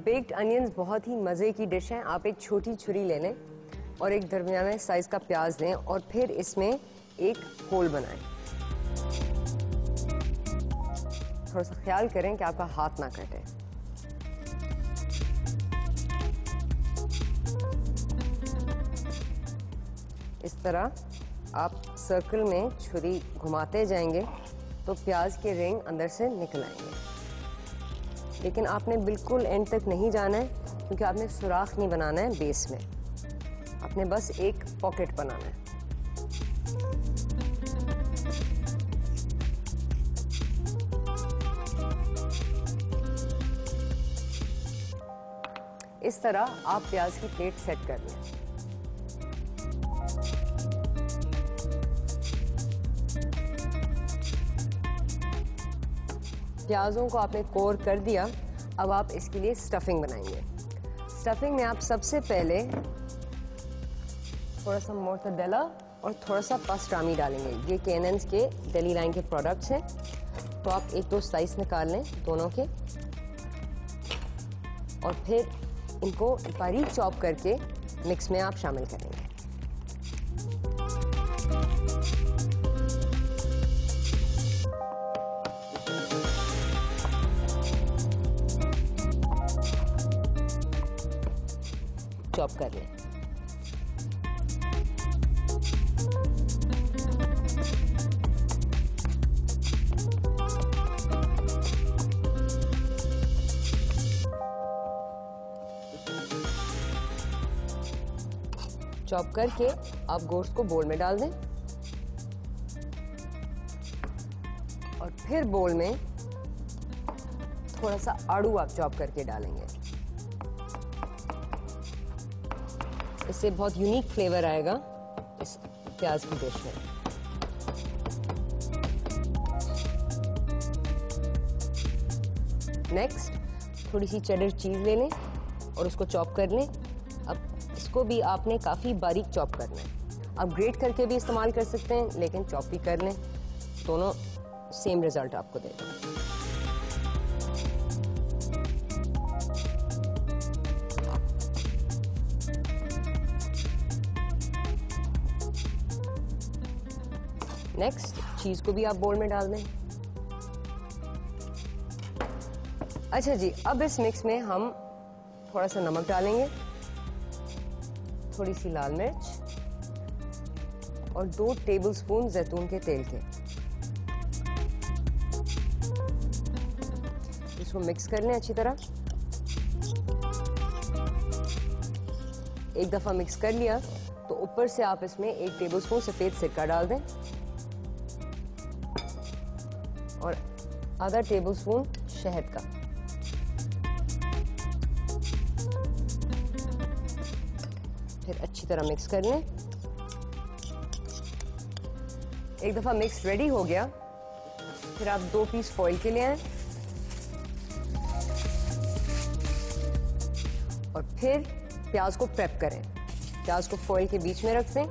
Baked onions बहुत ही मज़े की डिश है। आप एक छोटी छुरी ले लें और एक दरमियाने साइज का प्याज लें और फिर इसमें एक होल बनाएं। थोड़ा सा ख्याल करें कि आपका हाथ ना कटे। इस तरह आप सर्कल में छुरी घुमाते जाएंगे तो प्याज के रिंग अंदर से निकल आएंगे। लेकिन आपने बिल्कुल एंड तक नहीं जाना है, क्योंकि आपने सुराख नहीं बनाना है बेस में, आपने बस एक पॉकेट बनाना है। इस तरह आप प्याज की प्लेट सेट कर लें। प्याजों को आपने कोर कर दिया। अब आप इसके लिए स्टफिंग बनाएंगे। स्टफिंग में आप सबसे पहले थोड़ा सा मोर्टाडेला और थोड़ा सा पास्ट्रामी डालेंगे। ये केनन्स के डेली लाइन के प्रोडक्ट्स हैं। तो आप एक दो स्लाइस निकाल लें दोनों के और फिर इनको बारीक चॉप करके मिक्स में आप शामिल करेंगे। चॉप कर लें। चॉप करके आप गोश्त को बोल में डाल दें और फिर बोल में थोड़ा सा आड़ू आप चॉप करके डालेंगे। इससे बहुत यूनिक फ्लेवर आएगा इस प्याज की डिश में। नेक्स्ट थोड़ी सी चेडर चीज ले लें और उसको चॉप कर लें। अब इसको भी आपने काफी बारीक चॉप करना है। आप ग्रेट करके भी इस्तेमाल कर सकते हैं, लेकिन चॉप भी कर लें, दोनों सेम रिजल्ट आपको देगा। नेक्स्ट चीज को भी आप बोल में डाल दें। अच्छा जी, अब इस मिक्स में हम थोड़ा सा नमक डालेंगे, थोड़ी सी लाल मिर्च और 2 टेबलस्पून जैतून के तेल के। इसको मिक्स कर लें अच्छी तरह। एक दफा मिक्स कर लिया तो ऊपर से आप इसमें 1 टेबलस्पून सफेद सिरका डाल दें और आधा टेबलस्पून शहद का। फिर अच्छी तरह मिक्स कर लें। एक दफा मिक्स रेडी हो गया, फिर आप 2 पीस फॉइल के ले आए और फिर प्याज को प्रेप करें। प्याज को फॉइल के बीच में रख दें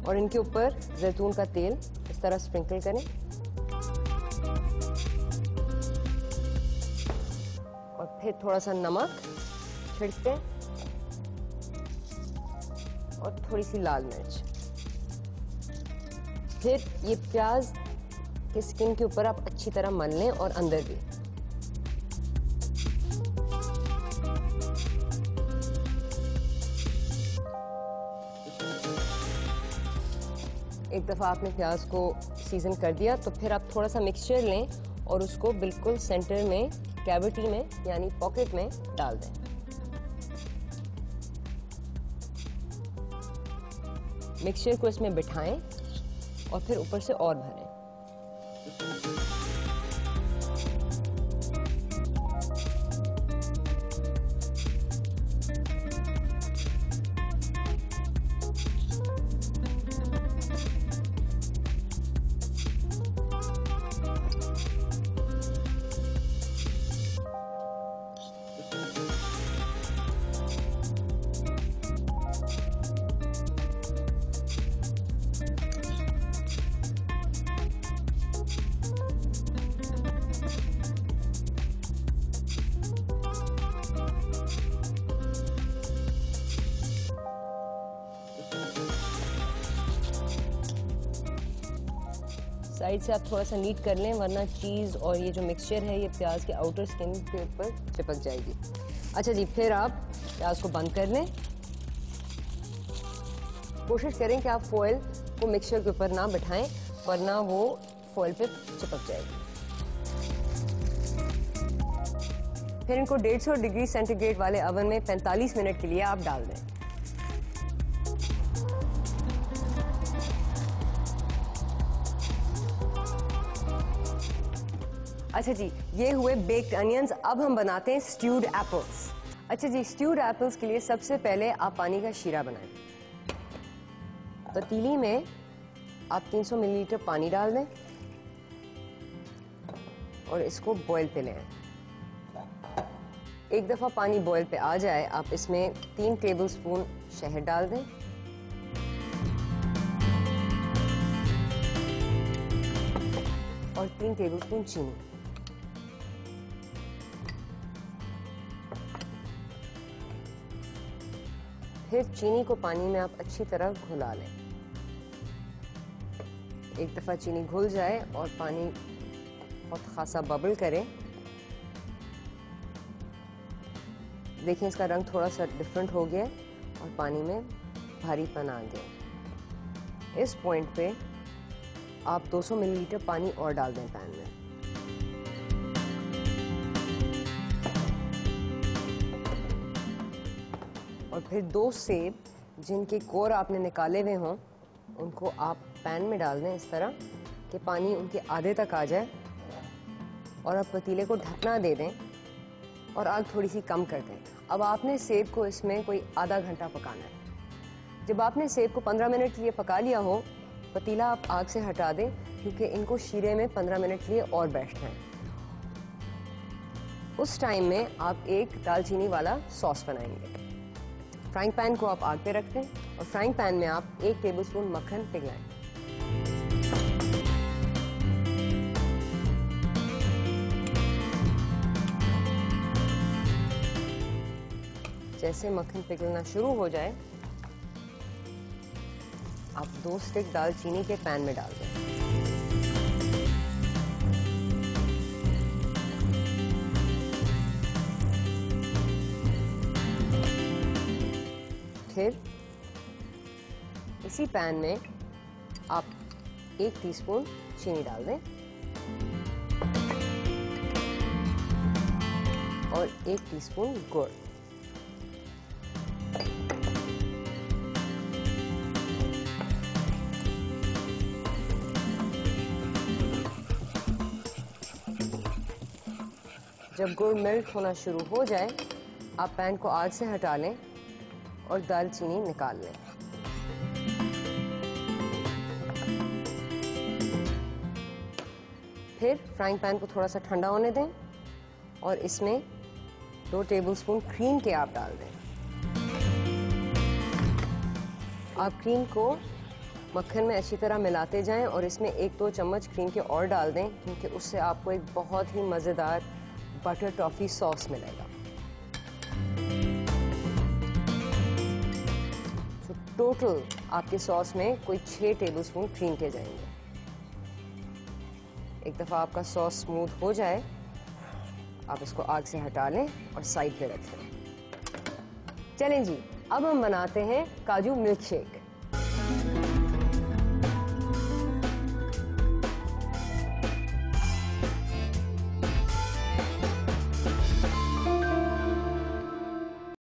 और इनके ऊपर जैतून का तेल इस तरह स्प्रिंकल करें और फिर थोड़ा सा नमक छिड़कते हैं और थोड़ी सी लाल मिर्च। फिर ये प्याज के स्किन के ऊपर आप अच्छी तरह मल लें और अंदर भी। एक दफा आपने प्याज को सीजन कर दिया तो फिर आप थोड़ा सा मिक्सचर लें और उसको बिल्कुल सेंटर में कैविटी में यानी पॉकेट में डाल दें। मिक्सचर को इसमें बिठाएं और फिर ऊपर से और भरें। साइड से आप थोड़ा सा नीट कर लें, वरना चीज़ और ये जो मिक्सचर है ये प्याज के आउटर स्किन के ऊपर चिपक जाएगी। अच्छा जी, फिर आप प्याज को बंद कर लें। कोशिश करें कि आप फॉइल को मिक्सचर के ऊपर ना बिठाएं, वरना वो फॉइल पे चिपक जाएगी। फिर इनको 150 डिग्री सेंटीग्रेड वाले ओवन में 45 मिनट के लिए आप डाल दें। अच्छा जी, ये हुए बेक्ड अनियंस। अब हम बनाते हैं स्ट्यूड एप्पल्स। अच्छा जी, स्ट्यूड एप्पल्स के लिए सबसे पहले आप पानी का शीरा बनाएं। पतीली में आप 300 मिलीलीटर पानी डाल दें और इसको बॉयल पे ले आएं। एक दफा पानी बॉयल पे आ जाए, आप इसमें 3 टेबलस्पून शहद डाल दें और 3 टेबलस्पून चीनी। फिर चीनी को पानी में आप अच्छी तरह घुला लें। एक दफा चीनी घुल जाए और पानी बहुत खासा बबल करे, देखिए इसका रंग थोड़ा सा डिफरेंट हो गया और पानी में भारीपन आ गया। इस पॉइंट पे आप 200 मिलीलीटर पानी और डाल दें पैन में। और फिर 2 सेब जिनके कोर आपने निकाले हुए हों, उनको आप पैन में डाल दें इस तरह कि पानी उनके आधे तक आ जाए और आप पतीले को ढकना दे दें और आग थोड़ी सी कम कर दें। अब आपने सेब को इसमें कोई आधा घंटा पकाना है। जब आपने सेब को 15 मिनट के लिए पका लिया हो, पतीला आप आग से हटा दें, क्योंकि इनको शीरे में 15 मिनट के लिए और बैठना है। उस टाइम में आप एक दालचीनी वाला सॉस बनाएंगे। फ्राइंग पैन को आप आग पे रख दें और फ्राइंग पैन में आप 1 टेबलस्पून मक्खन पिघलाएं। जैसे मक्खन पिघलना शुरू हो जाए, आप 2 स्टिक दालचीनी के पैन में डाल दें। फिर इसी पैन में आप 1 टीस्पून चीनी डाल दें और 1 टीस्पून गुड़। जब गुड़ मेल्ट होना शुरू हो जाए, आप पैन को आग से हटा लें और दालचीनी निकाल लें। फिर फ्राइंग पैन को थोड़ा सा ठंडा होने दें और इसमें 2 टेबलस्पून क्रीम के आप डाल दें। आप क्रीम को मक्खन में अच्छी तरह मिलाते जाएं और इसमें 1-2 चम्मच क्रीम के और डाल दें, क्योंकि उससे आपको एक बहुत ही मज़ेदार बटर टॉफी सॉस मिलेगा। तो टोटल आपके सॉस में कोई 6 टेबलस्पून क्रीम के जाएंगे। एक दफ़ा आपका सॉस स्मूथ हो जाए, आप इसको आग से हटा लें और साइड पे रख दें। चलें जी, अब हम बनाते हैं काजू मिल्क शेक।